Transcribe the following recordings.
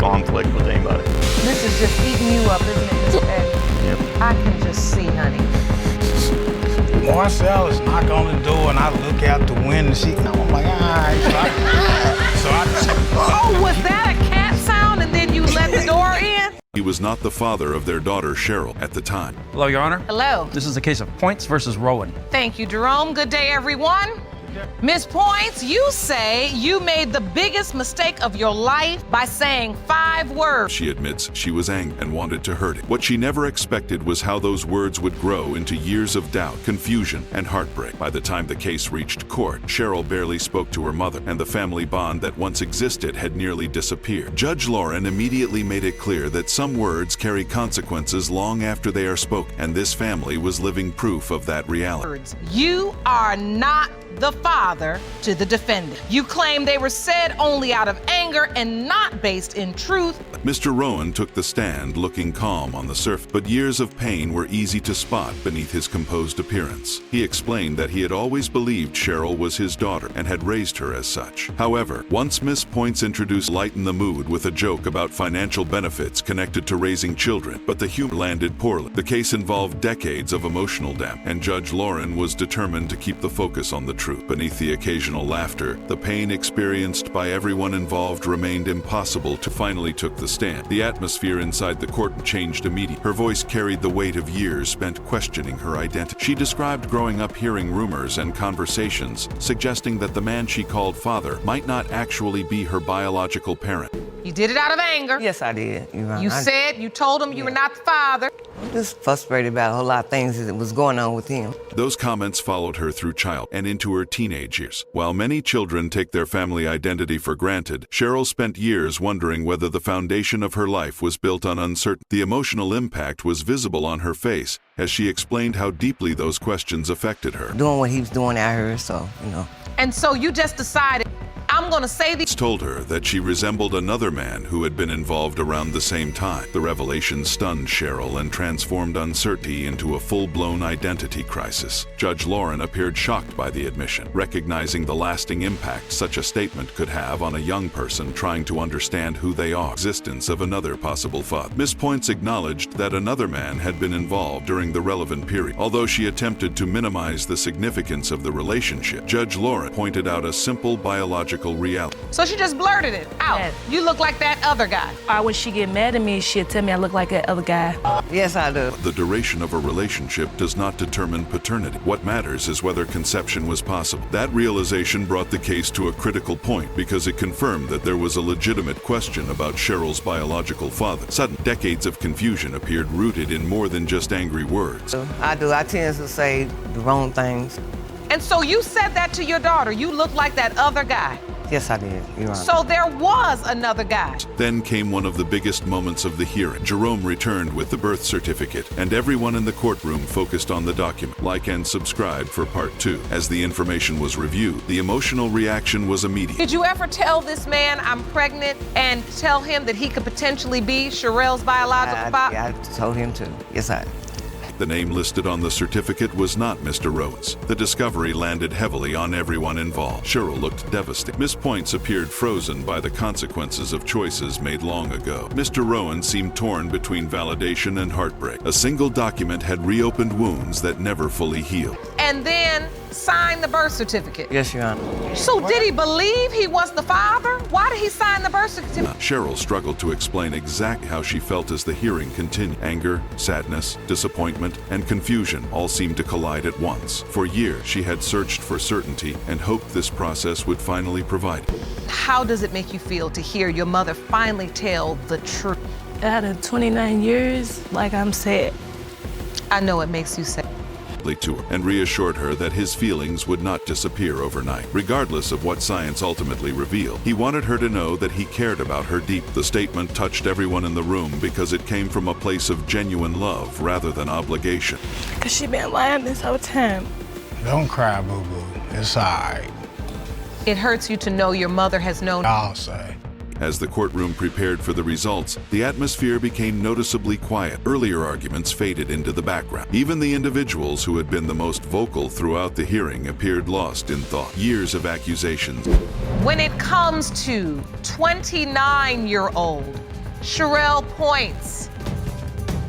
conflict with anybody. This is just eating you up, isn't it, Mr. Petty? Yep. I can just see, honey. Marcellus knock on the door and I look out the window and she, I'm like, all right. So I just, Oh, was that a cat sound and then you let the door in? He was not the father of their daughter, Sharell, at the time. Hello, Your Honor. Hello. This is a case of Points versus Rowan. Thank you, Jerome. Good day, everyone. Miss Points, you say you made the biggest mistake of your life by saying 5 words. She admits she was angry and wanted to hurt him. What she never expected was how those words would grow into years of doubt, confusion, and heartbreak. By the time the case reached court, Sharell barely spoke to her mother, and the family bond that once existed had nearly disappeared. Judge Lauren immediately made it clear that some words carry consequences long after they are spoken, and this family was living proof of that reality. You are not the father to the defendant. You claim they were said only out of anger and not based in truth. Mr. Rowan took the stand, looking calm on the surface, but years of pain were easy to spot beneath his composed appearance. He explained that he had always believed Sharell was his daughter and had raised her as such. However, once Miss Points introduced lighten the mood with a joke about financial benefits connected to raising children, but the humor landed poorly. The case involved decades of emotional damage, and Judge Lauren was determined to keep the focus on the truth. Beneath the occasional laughter, the pain experienced by everyone involved remained impossible to. Finally took the stand. The atmosphere inside the court changed immediately. Her voice carried the weight of years spent questioning her identity. She described growing up hearing rumors and conversations suggesting that the man she called father might not actually be her biological parent. You did it out of anger. Yes, I did. You told him you were not the father. I'm just frustrated about a whole lot of things that was going on with him. Those comments followed her through child and into her teenage years. While many children take their family identity for granted, Sharell spent years wondering whether the foundation of her life was built on uncertainty. The emotional impact was visible on her face as she explained how deeply those questions affected her. Doing what he was doing out here, so, And so you just decided, I'm gonna say these. Told her that she resembled another man who had been involved around the same time. The revelation stunned Sharell and transformed uncertainty into a full-blown identity crisis. Judge Lauren appeared shocked by the admission, recognizing the lasting impact such a statement could have on a young person trying to understand who they are. Existence of another possible father. Miss Points acknowledged that another man had been involved during the relevant period. Although she attempted to minimize the significance of the relationship, Judge Lauren pointed out a simple biological reality. So she just blurted it out. Yes. You look like that other guy. When she get mad at me, she'll tell me I look like that other guy. yes, I do. The duration of a relationship does not determine paternity. What matters is whether conception was possible. That realization brought the case to a critical point because it confirmed that there was a legitimate question about Sharell's biological father. Sudden decades of confusion appeared rooted in more than just angry words. I do. I tend to say the wrong things. And so you said that to your daughter. You look like that other guy. Yes, I did. You're right. So there was another guy. Then came one of the biggest moments of the hearing. Jerome returned with the birth certificate, and everyone in the courtroom focused on the document. Like and subscribe for part 2. As the information was reviewed, the emotional reaction was immediate. Did you ever tell this man I'm pregnant and tell him that he could potentially be Sharell's biological father? I told him to. Yes, I. The name listed on the certificate was not Mr. Rowan's. The discovery landed heavily on everyone involved. Sharell looked devastated. Miss Points appeared frozen by the consequences of choices made long ago. Mr. Rowan seemed torn between validation and heartbreak. A single document had reopened wounds that never fully healed. And then sign the birth certificate. Yes, Your Honor. So did he believe he was the father? Why did he sign the birth certificate? Sharell struggled to explain exactly how she felt as the hearing continued. Anger, sadness, disappointment, and confusion all seemed to collide at once. For years, she had searched for certainty and hoped this process would finally provide it. How does it make you feel to hear your mother finally tell the truth? Out of 29 years, like I'm sad. I know it makes you sad. To her and reassured her that his feelings would not disappear overnight. Regardless of what science ultimately revealed, he wanted her to know that he cared about her deep. The statement touched everyone in the room because it came from a place of genuine love rather than obligation. Cause she been lying this whole time. don't cry, boo-boo. It's all right. It hurts you to know your mother has known. I'll say. As the courtroom prepared for the results, the atmosphere became noticeably quiet. Earlier arguments faded into the background. Even the individuals who had been the most vocal throughout the hearing appeared lost in thought. Years of accusations. When it comes to 29-year-old Sharell Points.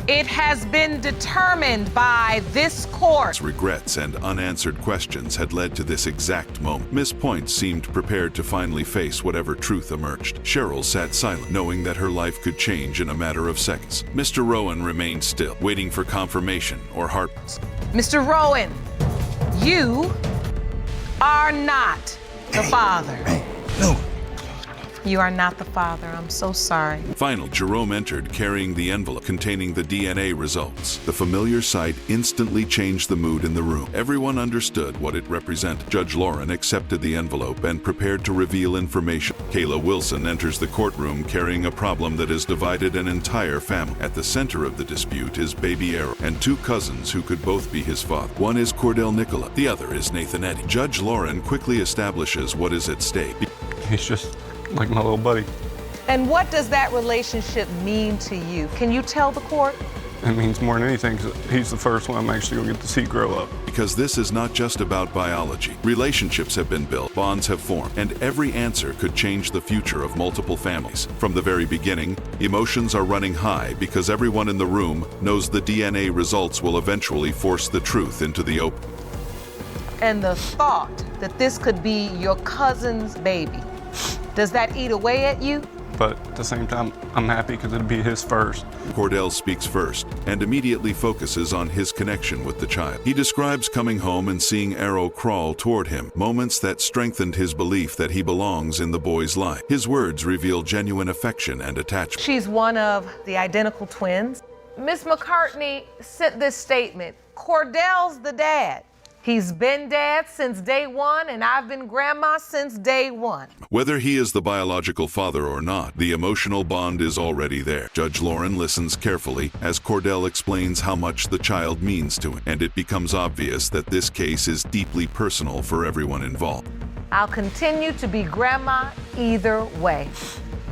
It has been determined by this court. Regrets and unanswered questions had led to this exact moment. Miss Points seemed prepared to finally face whatever truth emerged. Sharell sat silent, knowing that her life could change in a matter of seconds. Mr. Rowan remained still, waiting for confirmation or heart. Mr. Rowan, you are not the father. No. You are not the father. I'm so sorry. Finally, Jerome entered, carrying the envelope containing the DNA results. The familiar sight instantly changed the mood in the room. Everyone understood what it represented. Judge Lauren accepted the envelope and prepared to reveal information. Kayla Wilson enters the courtroom carrying a problem that has divided an entire family. At the center of the dispute is baby Errol and two cousins who could both be his father. One is Cordell Nicola, the other is Nathan Eddy. Judge Lauren quickly establishes what is at stake. He's just like my little buddy. And what does that relationship mean to you? Can you tell the court? It means more than anything 'cause he's the first one I'm actually gonna get to see grow up. Because this is not just about biology. Relationships have been built, bonds have formed, and every answer could change the future of multiple families. From the very beginning, emotions are running high because everyone in the room knows the DNA results will eventually force the truth into the open. And the thought that this could be your cousin's baby, does that eat away at you? But at the same time, I'm happy because it'll be his first. Cordell speaks first and immediately focuses on his connection with the child. He describes coming home and seeing Errol crawl toward him, moments that strengthened his belief that he belongs in the boy's life. His words reveal genuine affection and attachment. She's one of the identical twins. Miss McCartney sent this statement. Cordell's the dad. He's been dad since day one, and I've been grandma since day one. Whether he is the biological father or not, the emotional bond is already there. Judge Lauren listens carefully as Cordell explains how much the child means to him, and it becomes obvious that this case is deeply personal for everyone involved. I'll continue to be grandma either way.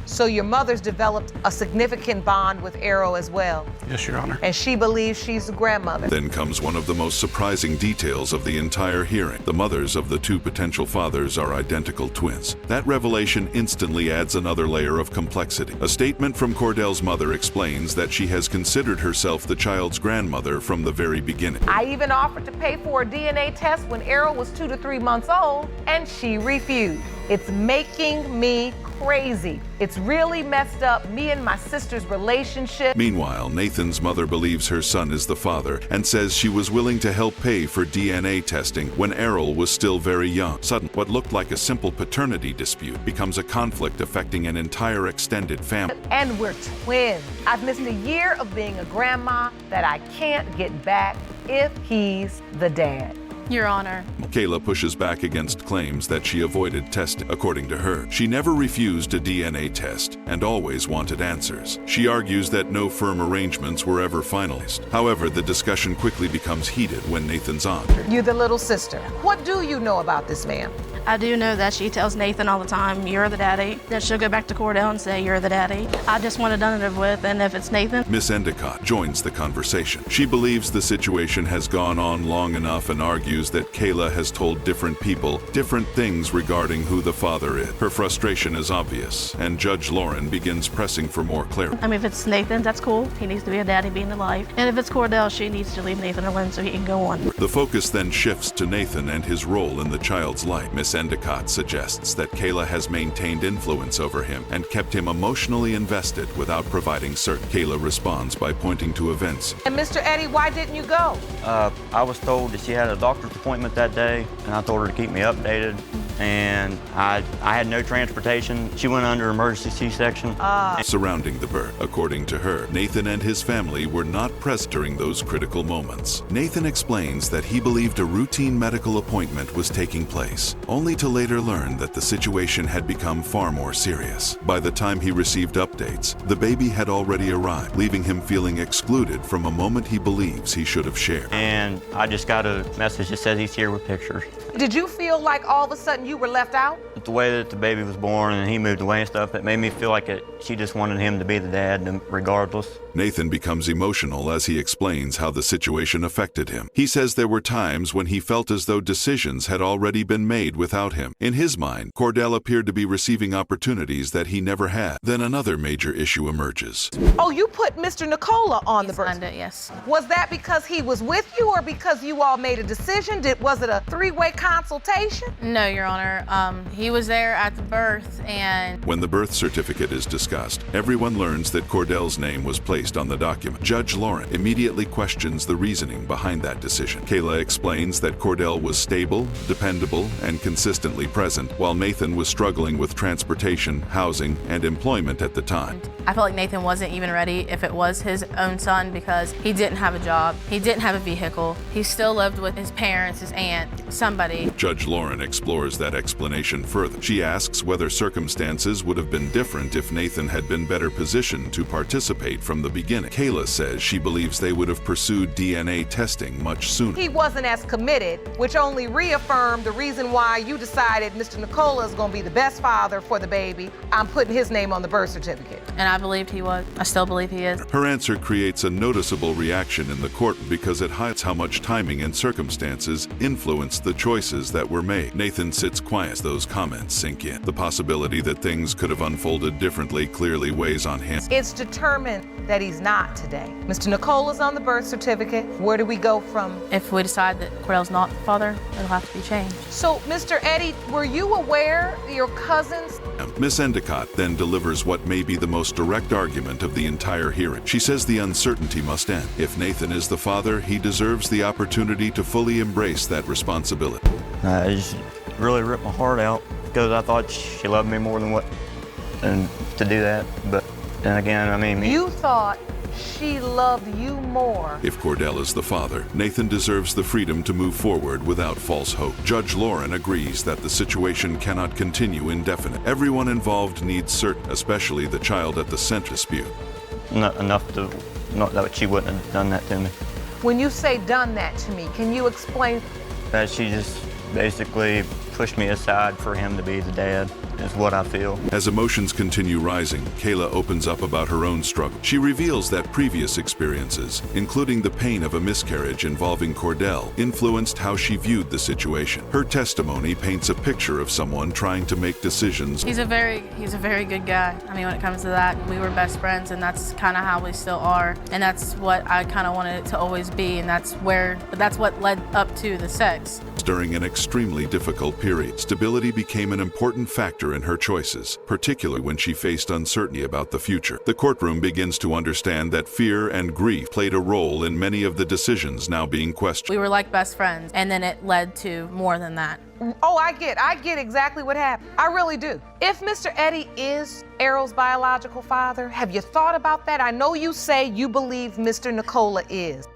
So your mother's developed a significant bond with Errol as well. Yes, Your Honor. And she believes she's the grandmother. Then comes one of the most surprising details of the entire hearing. The mothers of the two potential fathers are identical twins. That revelation instantly adds another layer of complexity. A statement from Cordell's mother explains that she has considered herself the child's grandmother from the very beginning. I even offered to pay for a DNA test when Errol was 2 to 3 months old, and she refused. It's making me crazy. It's really messed up me and my sister's relationship. Meanwhile, Nathan's mother believes her son is the father and says she was willing to help pay for DNA testing when Errol was still very young. Suddenly, what looked like a simple paternity dispute becomes a conflict affecting an entire extended family. And we're twins. I've missed a year of being a grandma that I can't get back if he's the dad. Your Honor. Kayla pushes back against claims that she avoided testing. According to her, she never refused a DNA test and always wanted answers. She argues that no firm arrangements were ever finalized. However, the discussion quickly becomes heated when Nathan's on. You the little sister. What do you know about this man? I do know that she tells Nathan all the time, you're the daddy. Then she'll go back to Cordell and say, you're the daddy. I just want it done and over with, and if it's Nathan. Miss Endicott joins the conversation. She believes the situation has gone on long enough and argues that Kayla has told different people different things regarding who the father is. Her frustration is obvious, and Judge Lauren begins pressing for more clarity. I mean, if it's Nathan, that's cool. He needs to be a daddy, be in the life. And if it's Cordell, she needs to leave Nathan alone so he can go on. The focus then shifts to Nathan and his role in the child's life. Miss Endicott suggests that Kayla has maintained influence over him and kept him emotionally invested without providing certainty. Kayla responds by pointing to events. And Mr. Eddy, why didn't you go? I was told that she had a doctor's appointment that day, and I told her to keep me updated. And I had no transportation. She went under emergency C-section. Surrounding the birth. According to her, Nathan and his family were not present during those critical moments. Nathan explains that he believed a routine medical appointment was taking place, only to later learn that the situation had become far more serious. By the time he received updates, the baby had already arrived, leaving him feeling excluded from a moment he believes he should have shared. And I just got a message that says he's here with pictures. Did you feel like all of a sudden you were left out? with the way that the baby was born and he moved away and stuff, it made me feel like she just wanted him to be the dad regardless. Nathan becomes emotional as he explains how the situation affected him. He says there were times when he felt as though decisions had already been made without him. In his mind, Cordell appeared to be receiving opportunities that he never had. Then another major issue emerges. Oh, you put Mr. Nicola on the birth Signed it, yes. Was that because he was with you or because you all made a decision? Was it a three-way consultation? No, Your Honor. He was there at the birth, and When the birth certificate is discussed, everyone learns that Cordell's name was placed on the document. Judge Lauren immediately questions the reasoning behind that decision. Kayla explains that Cordell was stable, dependable, and consistently present, while Nathan was struggling with transportation, housing, and employment at the time. I felt like Nathan wasn't even ready if it was his own son because he didn't have a job, he didn't have a vehicle, he still lived with his parents, his aunt, somebody. Judge Lauren explores that explanation further. She asks whether circumstances would have been different if Nathan had been better positioned to participate from the beginning. Kayla says she believes they would have pursued DNA testing much sooner. He wasn't as committed, which only reaffirmed the reason why you decided Mr. Nicola is going to be the best father for the baby. I'm putting his name on the birth certificate. And I believed he was. I still believe he is. Her answer creates a noticeable reaction in the court because it highlights how much timing and circumstances influenced the choices that were made. Nathan sits quiet as those comments sink in. The possibility that things could have unfolded differently clearly weighs on him. It's determined that he's not today. Mr. Nicola's on the birth certificate. Where do we go from? If we decide that Cordell's not the father, it'll have to be changed. So, Mr. Eddie, were you aware your cousins? Miss Endicott then delivers what may be the most direct argument of the entire hearing. She says the uncertainty must end. If Nathan is the father, he deserves the opportunity to fully embrace that responsibility. It just really ripped my heart out because I thought she loved me more than to do that. But then again, I mean, You thought she loved you more. If Cordell is the father, Nathan deserves the freedom to move forward without false hope. Judge Lauren agrees that the situation cannot continue indefinite. Everyone involved needs certainty, especially the child at the center dispute. not enough to not that she wouldn't have done that to me. When you say done that to me, can you explain? That she just basically pushed me aside for him to be the dad, is what I feel. As emotions continue rising, Kayla opens up about her own struggle. She reveals that previous experiences, including the pain of a miscarriage involving Cordell, influenced how she viewed the situation. Her testimony paints a picture of someone trying to make decisions. He's a very good guy. I mean, when it comes to that, we were best friends, and that's kind of how we still are. And that's what I kind of wanted it to always be, and that's what led up to the sex. During an extremely difficult period, stability became an important factor in her choices, particularly when she faced uncertainty about the future. The courtroom begins to understand that fear and grief played a role in many of the decisions now being questioned. We were like best friends, and then it led to more than that. Oh, I get exactly what happened. I really do. If Mr. Eddie is Errol's biological father, have you thought about that? I know you say you believe Mr. Nicola is.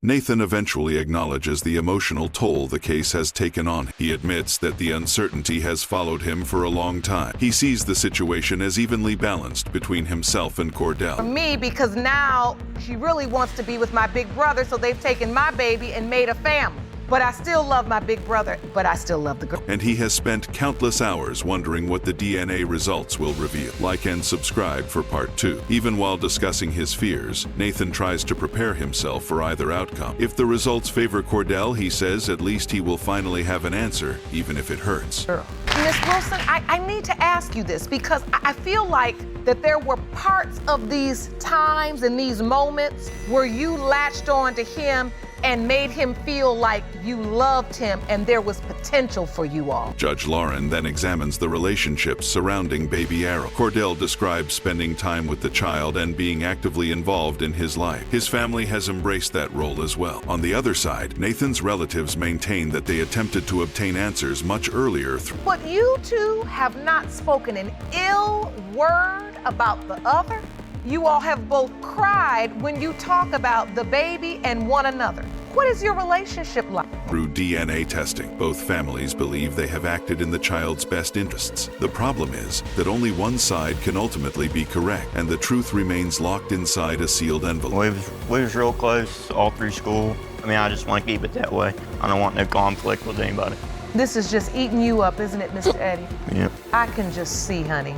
Nathan eventually acknowledges the emotional toll the case has taken on him. He admits that the uncertainty has followed him for a long time. He sees the situation as evenly balanced between himself and Cordell. For me, because now she really wants to be with my big brother, so they've taken my baby and made a family. But I still love my big brother, but I still love the girl. And he has spent countless hours wondering what the DNA results will reveal. Like and subscribe for part 2. Even while discussing his fears, Nathan tries to prepare himself for either outcome. If the results favor Cordell, he says at least he will finally have an answer, even if it hurts. Miss Wilson, I need to ask you this because I feel like that there were parts of these times and these moments where you latched on to him and made him feel like you loved him and there was potential for you all. Judge Lauren then examines the relationships surrounding baby Errol. Cordell describes spending time with the child and being actively involved in his life. His family has embraced that role as well. On the other side, Nathan's relatives maintain that they attempted to obtain answers much earlier. But you two have not spoken an ill word about the other. You all have both cried when you talk about the baby and one another. What is your relationship like? Through DNA testing, both families believe they have acted in the child's best interests. The problem is that only one side can ultimately be correct, and the truth remains locked inside a sealed envelope. We was real close all through school. I mean, I just want to keep it that way. I don't want no conflict with anybody. This is just eating you up, isn't it, Mr. Eddie? Yep. I can just see, honey.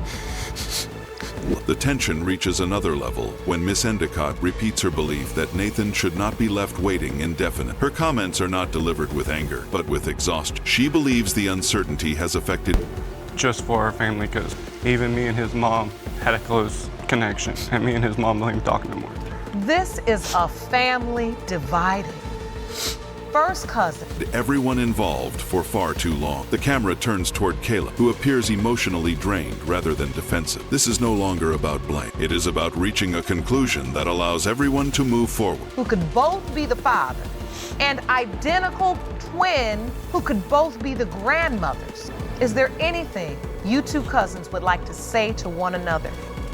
The tension reaches another level when Miss Endicott repeats her belief that Nathan should not be left waiting indefinite. Her comments are not delivered with anger, but with exhaustion. She believes the uncertainty has affected Just for our family, because even me and his mom had a close connection, and me and his mom don't even talk anymore. This is a family divided. First cousin. everyone involved for far too long. The camera turns toward Kayla, who appears emotionally drained rather than defensive. This is no longer about blame. It is about reaching a conclusion that allows everyone to move forward. Who could both be the father, and identical twin who could both be the grandmothers. Is there anything you two cousins would like to say to one another?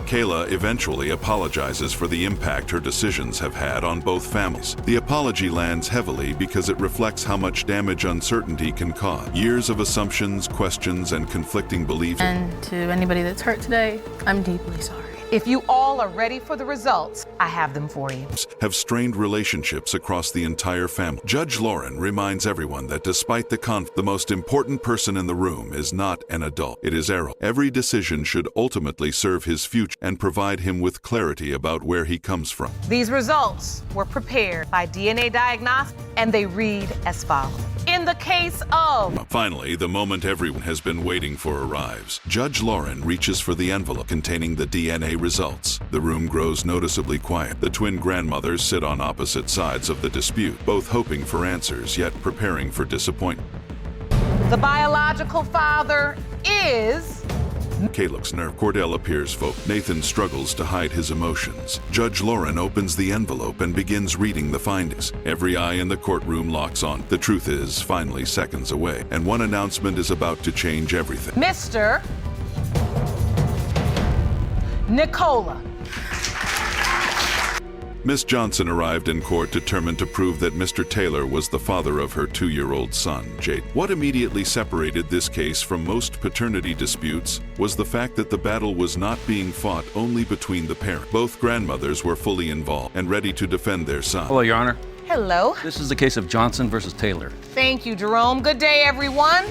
Kayla eventually apologizes for the impact her decisions have had on both families. The apology lands heavily because it reflects how much damage uncertainty can cause. Years of assumptions, questions, and conflicting beliefs. And to anybody that's hurt today, I'm deeply sorry. If you all are ready for the results, I have them for you. Have strained relationships across the entire family. Judge Lauren reminds everyone that despite the conflict, the most important person in the room is not an adult. It is Errol. Every decision should ultimately serve his future and provide him with clarity about where he comes from. These results were prepared by DNA Diagnostics, and they read as follows. In the case of... Finally, the moment everyone has been waiting for arrives. Judge Lauren reaches for the envelope containing the DNA results. The room grows noticeably quiet. The twin grandmothers sit on opposite sides of the dispute, both hoping for answers, yet preparing for disappointment. The biological father is... Caleb's nerve. Cordell appears focused. Nathan struggles to hide his emotions. Judge Lauren opens the envelope and begins reading the findings. Every eye in the courtroom locks on. The truth is finally seconds away, and one announcement is about to change everything. Mr. Nicola. Miss Johnson arrived in court determined to prove that Mr. Taylor was the father of her 2-year-old son, Jaden. What immediately separated this case from most paternity disputes was the fact that the battle was not being fought only between the parents. Both grandmothers were fully involved and ready to defend their son. Hello, Your Honor. Hello. This is the case of Johnson versus Taylor. Thank you, Jerome. Good day, everyone.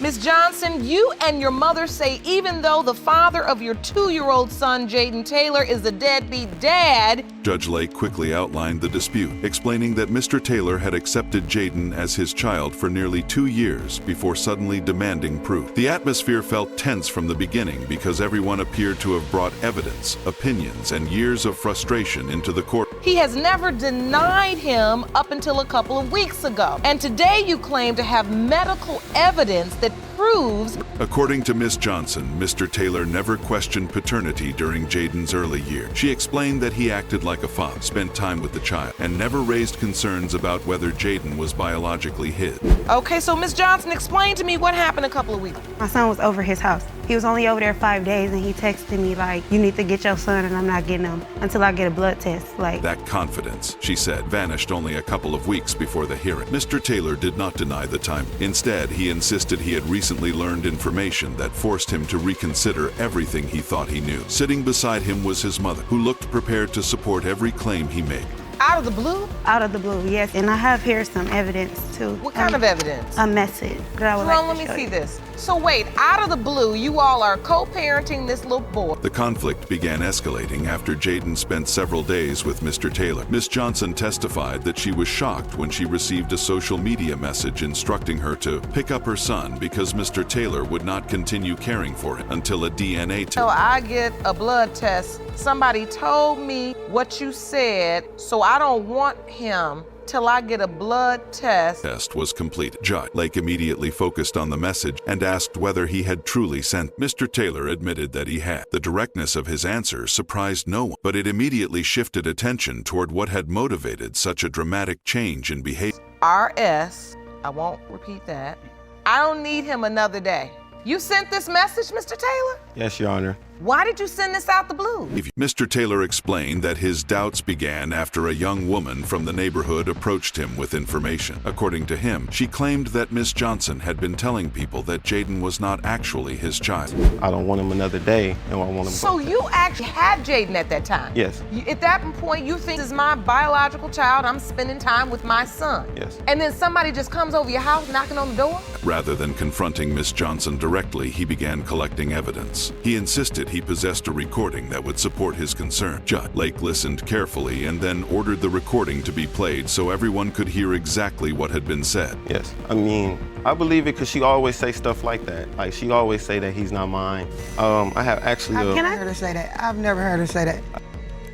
Ms. Johnson, you and your mother say even though the father of your 2-year-old son, Jaden Taylor, is a deadbeat dad... Judge Lake quickly outlined the dispute, explaining that Mr. Taylor had accepted Jaden as his child for nearly 2 years before suddenly demanding proof. The atmosphere felt tense from the beginning because everyone appeared to have brought evidence, opinions, and years of frustration into the court. He has never denied him up until a couple of weeks ago. And today you claim to have medical evidence that proves... According to Miss Johnson, Mr. Taylor never questioned paternity during Jaden's early years. She explained that he acted like a father, spent time with the child, and never raised concerns about whether Jaden was biologically his. Okay, so Miss Johnson, explain to me what happened a couple of weeks ago. My son was over his house. He was only over there 5 days, and he texted me like, you need to get your son, and I'm not getting him until I get a blood test. Like, that confidence, she said, vanished only a couple of weeks before the hearing. Mr. Taylor did not deny the time. Instead, he insisted he had recently learned information that forced him to reconsider everything he thought he knew. Sitting beside him was his mother, who looked prepared to support every claim he made. Out of the blue? Out of the blue, yes. And I have here some evidence, too. What kind of evidence? A message that I would Jerome, like to let me show see you. this. So wait, out of the blue, you all are co-parenting this little boy. The conflict began escalating after Jaden spent several days with Mr. Taylor. Miss Johnson testified that she was shocked when she received a social media message instructing her to pick up her son because Mr. Taylor would not continue caring for him until a DNA test. So I get a blood test. Somebody told me what you said, so I don't want him till I get a blood test. Test was complete. Judge Lake immediately focused on the message and asked whether he had truly sent. Mr. Taylor admitted that he had. The directness of his answer surprised no one, but it immediately shifted attention toward what had motivated such a dramatic change in behavior. RS, I won't repeat that. I don't need him another day. You sent this message, Mr. Taylor? Yes, Your Honor. Why did you send this out the blue? Mr. Taylor explained that his doubts began after a young woman from the neighborhood approached him with information. According to him, she claimed that Miss Johnson had been telling people that Jaden was not actually his child. I don't want him another day, and I want him. So you actually had Jaden at that time? Yes. At that point, you think this is my biological child, I'm spending time with my son? Yes. And then somebody just comes over your house knocking on the door? Rather than confronting Miss Johnson directly, he began collecting evidence. He insisted he possessed a recording that would support his concern. Judge Lake listened carefully and then ordered the recording to be played so everyone could hear exactly what had been said. Yes, I mean, I believe it because she always say stuff like that. Like, she always say that he's not mine. I have actually... I've never heard her say that. I've never heard her say that.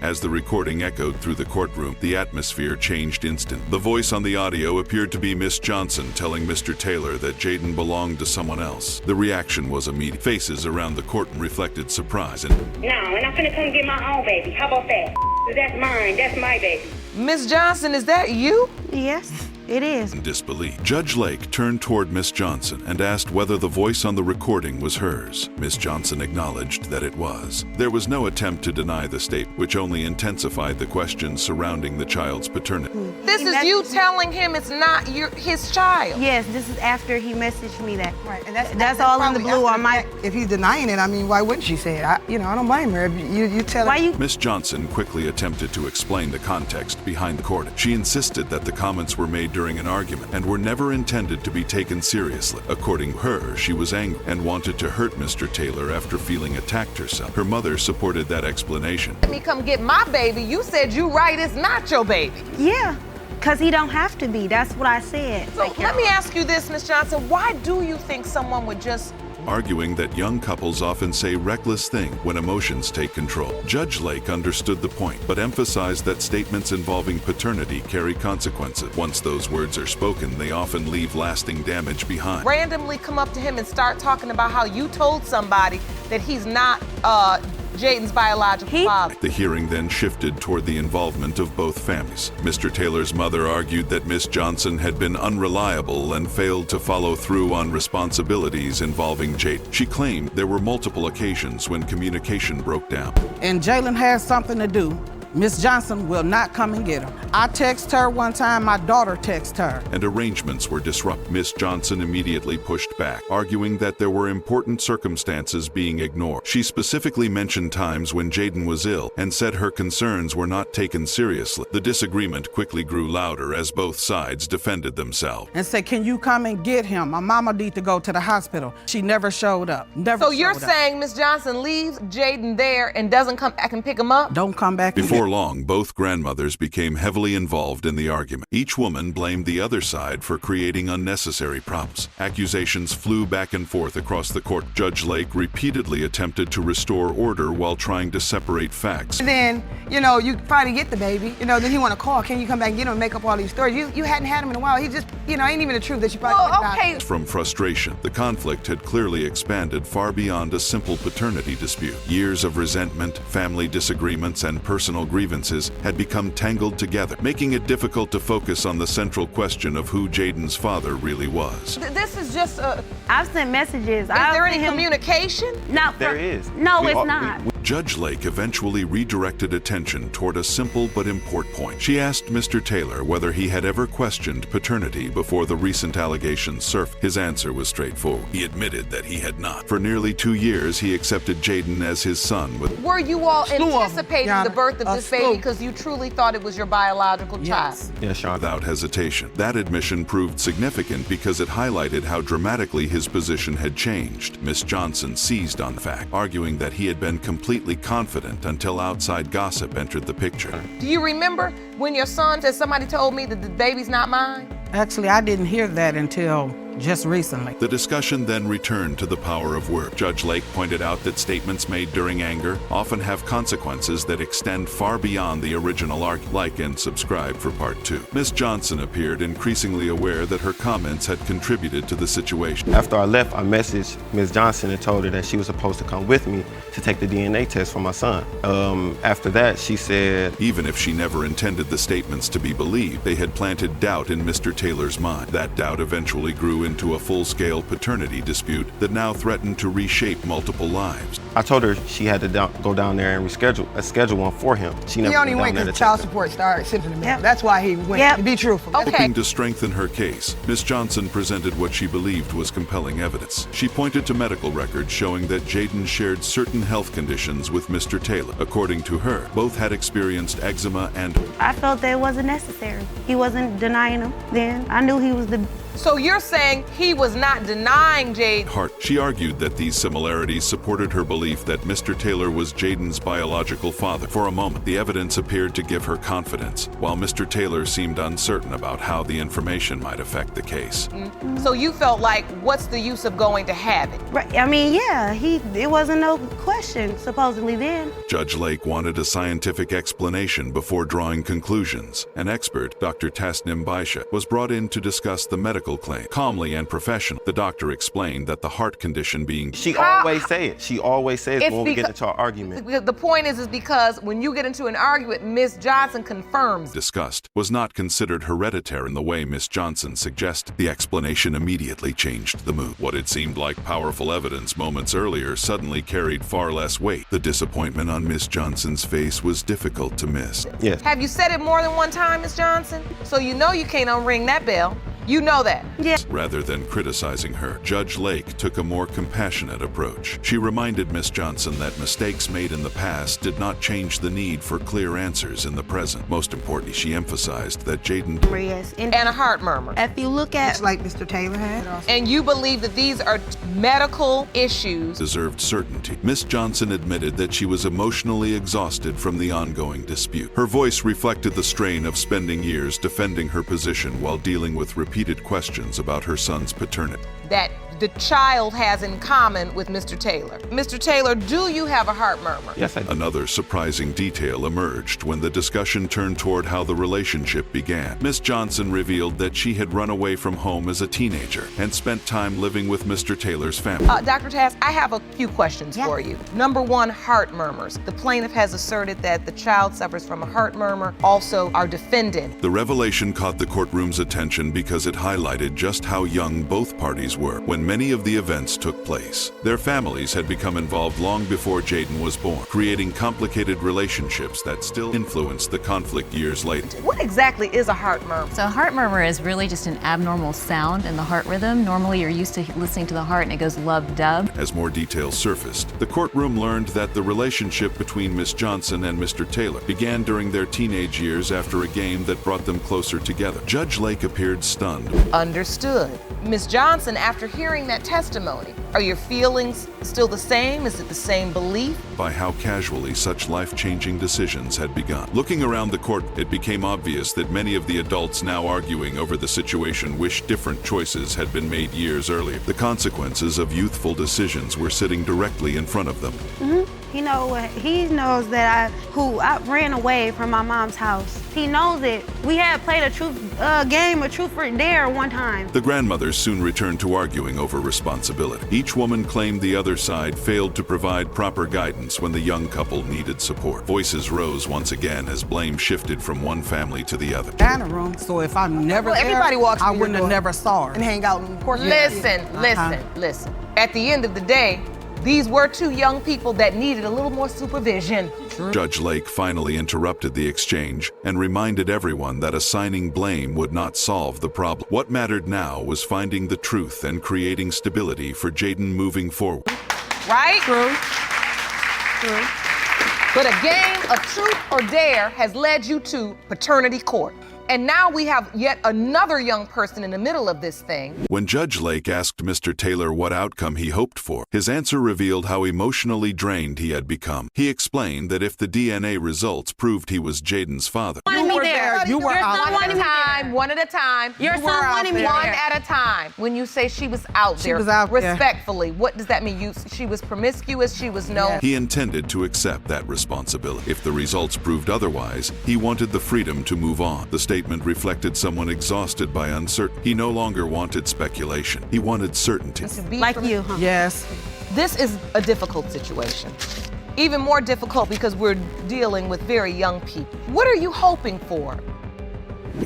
As the recording echoed through the courtroom, the atmosphere changed instantly. The voice on the audio appeared to be Miss Johnson telling Mr. Taylor that Jaden belonged to someone else. The reaction was immediate. Faces around the courtroom reflected surprise and... No, and I'm finna come get my own baby. How about that? That's mine. That's my baby. Miss Johnson, is that you? Yes, it is. Disbelief. Judge Lake turned toward Miss Johnson and asked whether the voice on the recording was hers. Miss Johnson acknowledged that it was. There was no attempt to deny the statement, which only intensified the questions surrounding the child's paternity. This is you telling him it's not his child? Yes, this is after he messaged me that. Right, and that's all in the blue on my... If he's denying it, I mean, why wouldn't she say it? I don't blame her. You tell her. Miss Johnson quickly attempted to explain the context behind the court. She insisted that the comments were made during an argument and were never intended to be taken seriously. According to her, she was angry and wanted to hurt Mr. Taylor after feeling attacked herself. Her mother supported that explanation. Let me come get my baby. You said you right, it's not your baby. Yeah, because he don't have to be. That's what I said. So let me ask you this, Miss Johnson. Why do you think someone would just... Arguing that young couples often say reckless things when emotions take control. Judge Lake understood the point, but emphasized that statements involving paternity carry consequences. Once those words are spoken, they often leave lasting damage behind. Randomly come up to him and start talking about how you told somebody that he's not Jaden's biological father. The hearing then shifted toward the involvement of both families. Mr. Taylor's mother argued that Miss Johnson had been unreliable and failed to follow through on responsibilities involving Jaden. She claimed there were multiple occasions when communication broke down. And Jalen has something to do. Miss Johnson will not come and get her. I text her one time, my daughter texted her. And arrangements were disrupted. Miss Johnson immediately pushed back, arguing that there were important circumstances being ignored. She specifically mentioned times when Jaden was ill and said her concerns were not taken seriously. The disagreement quickly grew louder as both sides defended themselves. And said, can you come and get him? My mama need to go to the hospital. She never showed up. So you're saying Miss Johnson leaves Jaden there and doesn't come back and pick him up? Don't come back. Before long, both grandmothers became heavily involved in the argument. Each woman blamed the other side for creating unnecessary problems. Accusations flew back and forth across the court. Judge Lake repeatedly attempted to restore order while trying to separate facts. And then, you finally get the baby. Then he want to call. Can you come back and get him and make up all these stories? You hadn't had him in a while. He just, ain't even the truth that you probably From frustration, the conflict had clearly expanded far beyond a simple paternity dispute. Years of resentment, family disagreements, and personal grievances had become tangled together, making it difficult to focus on the central question of who Jaden's father really was. This is just I've sent messages. Is there any communication? No. There is. No, it's not. Judge Lake eventually redirected attention toward a simple but important point. She asked Mr. Taylor whether he had ever questioned paternity before the recent allegations surfaced. His answer was straightforward. He admitted that he had not. For nearly 2 years, he accepted Jaden as his son. Were you all anticipating the birth of this baby because you truly thought it was your biological child? Yes, Sean. Without hesitation. That admission proved significant because it highlighted how dramatically his position had changed. Miss Johnson seized on the fact, arguing that he had been completely confident until outside gossip entered the picture. Do you remember when your son said, somebody told me that the baby's not mine? Actually, I didn't hear that until just recently. The discussion then returned to the power of words. Judge Lake pointed out that statements made during anger often have consequences that extend far beyond the original argument. Like and subscribe for part 2. Miss Johnson appeared increasingly aware that her comments had contributed to the situation. After I left, I messaged Miss Johnson and told her that she was supposed to come with me to take the DNA test for my son. After that, she said... Even if she never intended the statements to be believed, they had planted doubt in Mr. Taylor's mind. That doubt eventually grew into a full-scale paternity dispute that now threatened to reshape multiple lives. I told her she had to go down there and schedule one for him. She never He only went down went there because to child check support started sitting in the middle. That's why he went, to be truthful. Hoping to strengthen her case, Ms. Johnson presented what she believed was compelling evidence. She pointed to medical records showing that Jaden shared certain health conditions with Mr. Taylor. According to her, both had experienced eczema and... I felt that it wasn't necessary. He wasn't denying him then. I knew he was the... So you're saying he was not denying Jaden? heart. She argued that these similarities supported her belief that Mr. Taylor was Jaden's biological father. For a moment, the evidence appeared to give her confidence, while Mr. Taylor seemed uncertain about how the information might affect the case. So you felt like, what's the use of going to have it? Right. I mean, yeah, it wasn't no question, supposedly then. Judge Lake wanted a scientific explanation before drawing conclusions. An expert, Dr. Tasnim Baisha, was brought in to discuss the medical claim. Calmly and professional, the doctor explained that the heart condition being... She always say it. She always says when we get into our argument. The point is because when you get into an argument, Ms. Johnson confirms. Discussed was not considered hereditary in the way Ms. Johnson suggested. The explanation immediately changed the mood. What had seemed like powerful evidence moments earlier suddenly carried far less weight. The disappointment on Ms. Johnson's face was difficult to miss. Yes. Have you said it more than one time, Ms. Johnson? So you know you can't unring that bell. You know that. Yeah. Rather than criticizing her, Judge Lake took a more compassionate approach. She reminded Ms. Johnson that mistakes made in the past did not change the need for clear answers in the present. Most importantly, she emphasized that Jaden... Yes. And a heart murmur. If you look at... Just like Mr. Taylor had. And you believe that these are medical issues. Deserved certainty. Ms. Johnson admitted that she was emotionally exhausted from the ongoing dispute. Her voice reflected the strain of spending years defending her position while dealing with repeated questions about her son's paternity. That the child has in common with Mr. Taylor. Mr. Taylor, do you have a heart murmur? Yes, I do. Another surprising detail emerged when the discussion turned toward how the relationship began. Ms. Johnson revealed that she had run away from home as a teenager and spent time living with Mr. Taylor's family. Dr. Tass, I have a few questions for you. Number one, heart murmurs. The plaintiff has asserted that the child suffers from a heart murmur, also our defendant. The revelation caught the courtroom's attention because it highlighted just how young both parties were when many of the events took place. Their families had become involved long before Jaden was born, creating complicated relationships that still influenced the conflict years later. What exactly is a heart murmur? So a heart murmur is really just an abnormal sound in the heart rhythm. Normally you're used to listening to the heart and it goes lub-dub. As more details surfaced, the courtroom learned that the relationship between Miss Johnson and Mr. Taylor began during their teenage years after a game that brought them closer together. Judge Lake appeared stunned. Understood. Ms. Johnson, after hearing that testimony, are your feelings still the same? Is it the same belief? By how casually such life-changing decisions had begun. Looking around the court, it became obvious that many of the adults now arguing over the situation wished different choices had been made years earlier. The consequences of youthful decisions were sitting directly in front of them. He knows that I ran away from my mom's house. He knows it. We had played a game of truth or dare one time. The grandmothers soon returned to arguing over responsibility. Each woman claimed the other side failed to provide proper guidance when the young couple needed support. Voices rose once again as blame shifted from one family to the other. Dining room, so if I'm never there, everybody walks I wouldn't have never saw her. And hang out in court. Listen. At the end of the day, these were two young people that needed a little more supervision. Judge Lake finally interrupted the exchange and reminded everyone that assigning blame would not solve the problem. What mattered now was finding the truth and creating stability for Jaden moving forward. Right? True. But a game of truth or dare has led you to paternity court. And now we have yet another young person in the middle of this thing. When Judge Lake asked Mr. Taylor what outcome he hoped for, his answer revealed how emotionally drained he had become. He explained that if the DNA results proved he was Jaden's father. You were there. You were out there. One at a time. Your son wanted me there. One at a time. When you say she was out there, was out there. respectfully, what does that mean? She was promiscuous, she was no... He intended to accept that responsibility. If the results proved otherwise, he wanted the freedom to move on. The statement reflected someone exhausted by uncertainty. He no longer wanted speculation. He wanted certainty. Like you, huh? Yes. This is a difficult situation. Even more difficult because we're dealing with very young people. What are you hoping for?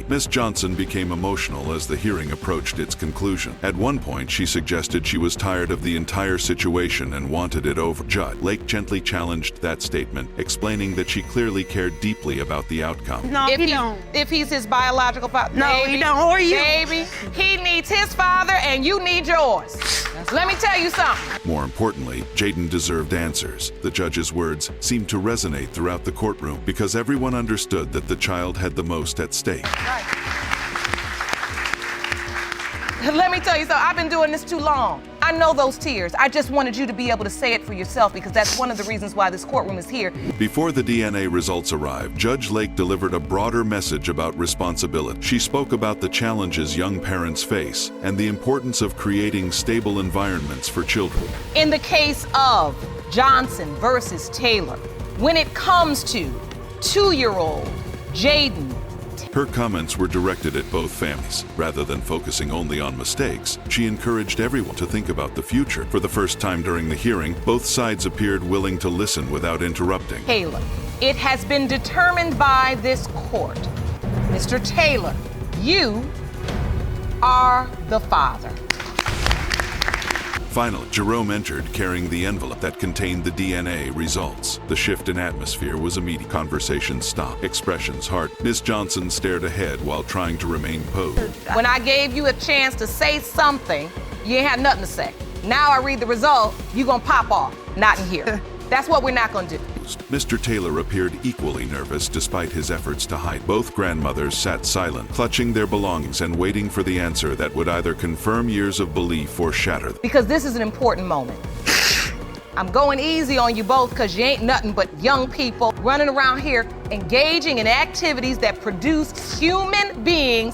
Miss Johnson became emotional as the hearing approached its conclusion. At one point, she suggested she was tired of the entire situation and wanted it over. Judge Lake gently challenged that statement, explaining that she clearly cared deeply about the outcome. No, he don't. If he's his biological father, No, baby, he don't. Or you. Baby, he needs his father and you need yours. Let me tell you something. More importantly, Jaden deserved answers. The judge's words seemed to resonate throughout the courtroom because everyone understood that the child had the most at stake. Let me tell you something. I've been doing this too long. I know those tears. I just wanted you to be able to say it for yourself because that's one of the reasons why this courtroom is here. Before the DNA results arrived, Judge Lake delivered a broader message about responsibility. She spoke about the challenges young parents face and the importance of creating stable environments for children. In the case of Johnson versus Taylor, when it comes to 2-year-old Jaden, her comments were directed at both families. Rather than focusing only on mistakes, she encouraged everyone to think about the future. For the first time during the hearing, both sides appeared willing to listen without interrupting. Taylor, it has been determined by this court, Mr. Taylor, you are the father. Finally, Jerome entered carrying the envelope that contained the DNA results. The shift in atmosphere was immediate. Conversation stopped. Expressions hard. Miss Johnson stared ahead while trying to remain posed. When I gave you a chance to say something, you ain't had nothing to say. Now I read the result, you gonna pop off. Not in here. That's what we're not gonna do. Mr. Taylor appeared equally nervous despite his efforts to hide. Both grandmothers sat silent, clutching their belongings and waiting for the answer that would either confirm years of belief or shatter them. Because this is an important moment. I'm going easy on you both because you ain't nothing but young people running around here engaging in activities that produce human beings